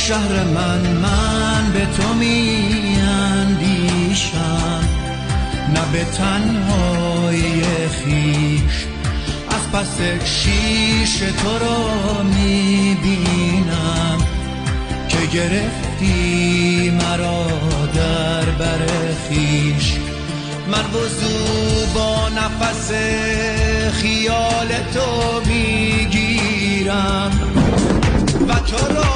شهر من به تو می اندیشم، نه به تنهایی خیش از پس شیش تو را می بینم که گرفتی مرا در بر خیش. من وضو با نفس خیال تو می گیرم و تو را